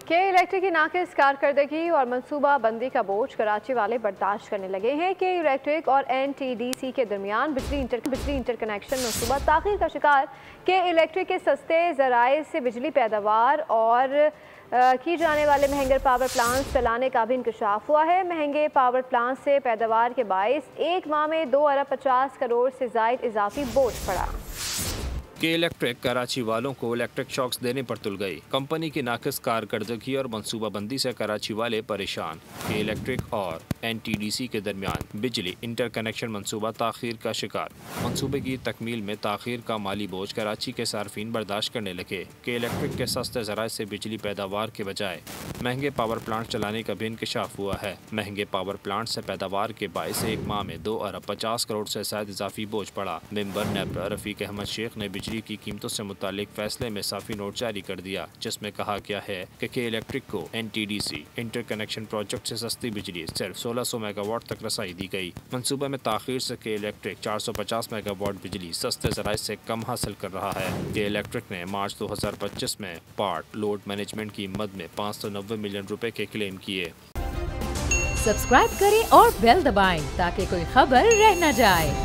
के इलेक्ट्रिक की नाकिस कारकर्दगी और मनसूबा बंदी का बोझ कराची वाले बर्दाश्त करने लगे हैं। के इलेक्ट्रिक और NTDC के दरमियान बिजली इंटरकनेक्शन मनसूबा ताख़ीर का शिकार। के इलेक्ट्रिक के सस्ते ज़राए से बिजली पैदावार और की जाने वाले महंगे पावर प्लांट्स चलाने का भी इंकशाफ हुआ है। महंगे पावर प्लांट से पैदावार के बायस एक माह में 2 अरब 50 करोड़ से ज़ायद इजाफी बोझ पड़ा। के इलेक्ट्रिक कराची वालों को इलेक्ट्रिक शॉक्स देने पर तुल गई। कंपनी की नाकिस कारकर्दगी और मनसूबाबंदी से कराची वाले परेशान। के इलेक्ट्रिक और NTDC के दरमियान बिजली इंटरकनेक्शन मनसूबा ताख़ीर का शिकार। मनसूबे की तकमील में ताख़ीर का माली बोझ कराची के सार्फिन बर्दाश्त करने लगे। के इलेक्ट्रिक के सस्ते ज़राए से बिजली पैदावार के बजाय महंगे पावर प्लांट चलाने का भी इंकशाफ हुआ है। महंगे पावर प्लांट से पैदावार के बायस एक माह में 2 अरब 50 करोड़ से ज़ायद इजाफी बोझ पड़ा। मेंबर नेब रफीक अहमद शेख ने बिजली की कीमतों से मुतालिक फैसले में साफी नोट जारी कर दिया, जिसमें कहा गया है कि के इलेक्ट्रिक को NTDC इंटरकनेक्शन प्रोजेक्ट से सस्ती बिजली सिर्फ 1600 मेगावाट तक रसाई दी गई। मनसूबे में ताख़ीर से के इलेक्ट्रिक 450 मेगावाट बिजली सस्ते ज़राए से कम हासिल कर रहा है। के इलेक्ट्रिक ने मार्च 2025 में पार्ट लोड मैनेजमेंट की मद में 590 मिलियन रुपए के क्लेम किए। सब्सक्राइब करें और बेल दबाएं ताकि कोई खबर रह न जाए।